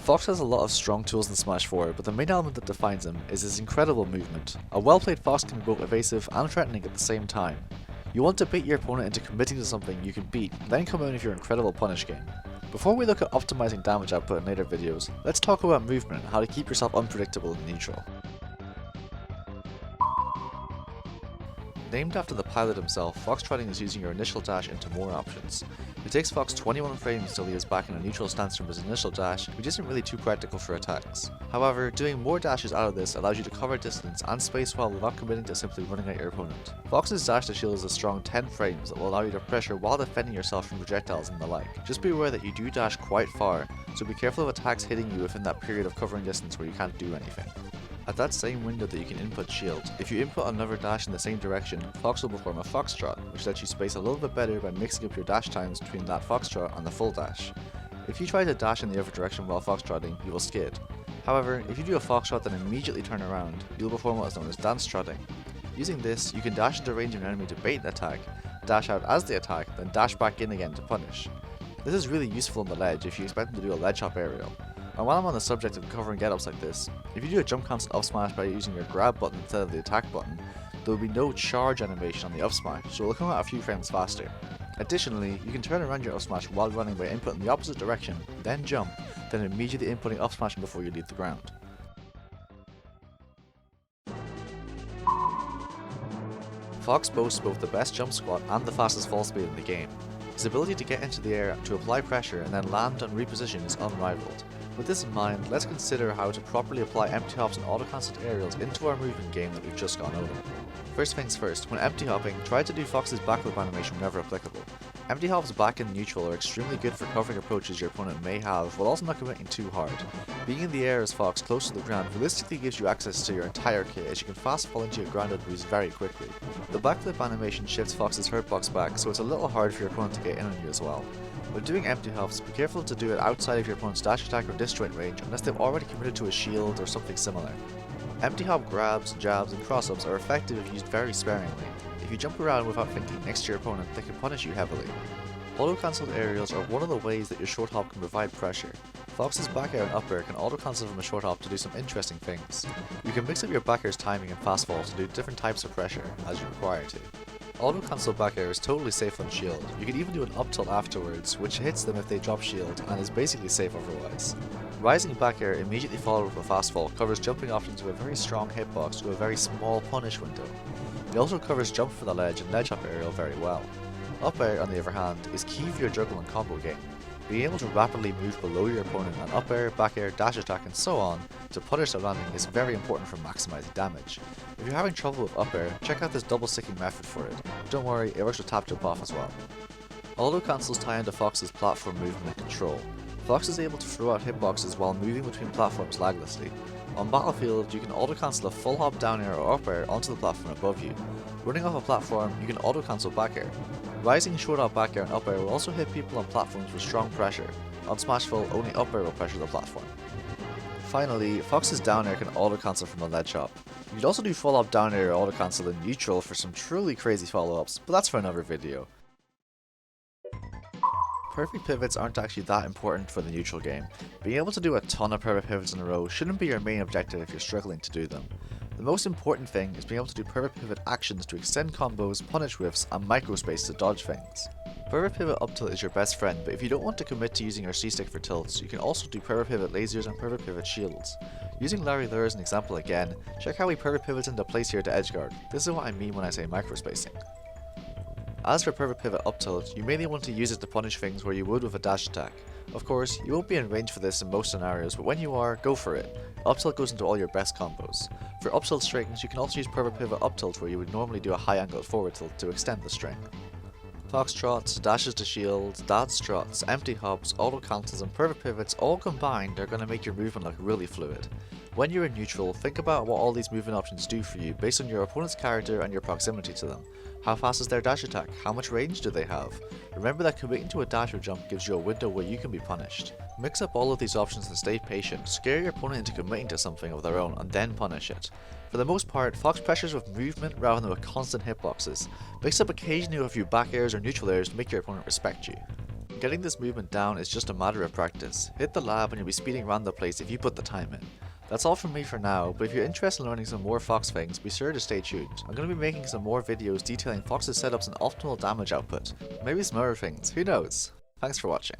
Fox has a lot of strong tools in Smash 4, but the main element that defines him is his incredible movement. A well-played Fox can be both evasive and threatening at the same time. You want to bait your opponent into committing to something you can beat, then come out with your incredible punish game. Before we look at optimizing damage output in later videos, let's talk about movement and how to keep yourself unpredictable in neutral. Named after the pilot himself, Fox trotting is using your initial dash into more options. It takes Fox 21 frames till he is back in a neutral stance from his initial dash, which isn't really too practical for attacks. However, doing more dashes out of this allows you to cover distance and space well without committing to simply running at your opponent. Fox's dash to shield is a strong 10 frames that will allow you to pressure while defending yourself from projectiles and the like. Just be aware that you do dash quite far, so be careful of attacks hitting you within that period of covering distance where you can't do anything. At that same window that you can input shield, if you input another dash in the same direction, Fox will perform a foxtrot, which lets you space a little bit better by mixing up your dash times between that foxtrot and the full dash. If you try to dash in the other direction while foxtrotting, you will skid. However, if you do a foxtrot then immediately turn around, you'll perform what is known as dance trotting. Using this, you can dash into range of an enemy to bait an attack, dash out as they attack, then dash back in again to punish. This is really useful on the ledge if you expect them to do a ledge hop aerial. And while I'm on the subject of covering get-ups like this, if you do a jump cancel up smash by using your grab button instead of the attack button, there will be no charge animation on the up smash, so it will come out a few frames faster. Additionally, you can turn around your up smash while running by inputting the opposite direction, then jump, then immediately inputting up smash before you leave the ground. Fox boasts both the best jump squat and the fastest fall speed in the game. His ability to get into the air to apply pressure and then land and reposition is unrivaled. With this in mind, let's consider how to properly apply empty hops and auto-cancelled aerials into our movement game that we've just gone over. First things first, when empty hopping, try to do Fox's backward animation whenever applicable. Empty hops back in neutral are extremely good for covering approaches your opponent may have, while also not committing too hard. Being in the air as Fox close to the ground realistically gives you access to your entire kit, as you can fast fall into your grounded moves very quickly. The backflip animation shifts Fox's hurtbox back, so it's a little hard for your opponent to get in on you as well. When doing empty hops, be careful to do it outside of your opponent's dash attack or disjoint range unless they've already committed to a shield or something similar. Empty hop grabs, jabs, and cross-ups are effective if used very sparingly. If you jump around without thinking next to your opponent, they can punish you heavily. Auto-cancelled aerials are one of the ways that your short hop can provide pressure. Fox's back air and up air can auto-cancel from a short hop to do some interesting things. You can mix up your back air's timing and fast fall to do different types of pressure, as you require to. Auto-cancel back air is totally safe on shield. You can even do an up tilt afterwards, which hits them if they drop shield, and is basically safe otherwise. Rising back air immediately followed with a fast fall covers jumping options with a very strong hitbox to a very small punish window. It also covers jump for the ledge and ledge hop aerial very well. Up air, on the other hand, is key for your juggle and combo game. Being able to rapidly move below your opponent on up air, back air, dash attack and so on to punish their landing is very important for maximizing damage. If you're having trouble with up air, check out this double sticking method for it. Don't worry, it works with tap jump off as well. Auto cancels tie into Fox's platform movement and control. Fox is able to throw out hitboxes while moving between platforms laglessly. On Battlefield, you can auto-cancel a full hop down air or up air onto the platform above you. Running off a platform, you can auto-cancel back air. Rising short hop back air and up air will also hit people on platforms with strong pressure. On Smashville, only up air will pressure the platform. Finally, Fox's down air can auto-cancel from a ledge hop. You could also do full hop down air or auto-cancel in neutral for some truly crazy follow-ups, but that's for another video. Perfect pivots aren't actually that important for the neutral game. Being able to do a ton of perfect pivots in a row shouldn't be your main objective if you're struggling to do them. The most important thing is being able to do perfect pivot actions to extend combos, punish whiffs, and microspace to dodge things. Perfect pivot up tilt is your best friend, but if you don't want to commit to using your C-stick for tilts, you can also do perfect pivot lasers and perfect pivot shields. Using Larry Lure as an example again, check how he perfect pivots into place here to edgeguard. This is what I mean when I say microspacing. As for perfect pivot up tilt, you mainly want to use it to punish things where you would with a dash attack. Of course, you won't be in range for this in most scenarios, but when you are, go for it. Up tilt goes into all your best combos. For up tilt strings, you can also use perfect pivot up tilt where you would normally do a high angled forward tilt to extend the string. Foxtrots, dashes to shield, dance trots, empty hops, auto cancels and perfect pivots all combined are going to make your movement look really fluid. When you're in neutral, think about what all these movement options do for you based on your opponent's character and your proximity to them. How fast is their dash attack? How much range do they have? Remember that committing to a dash or jump gives you a window where you can be punished. Mix up all of these options and stay patient, scare your opponent into committing to something of their own and then punish it. For the most part, Fox pressures with movement rather than with constant hitboxes. Mix up occasionally with a few back airs or neutral airs to make your opponent respect you. Getting this movement down is just a matter of practice. Hit the lab and you'll be speeding around the place if you put the time in. That's all from me for now, but if you're interested in learning some more Fox things, be sure to stay tuned. I'm going to be making some more videos detailing Fox's setups and optimal damage output. Maybe some other things, who knows? Thanks for watching.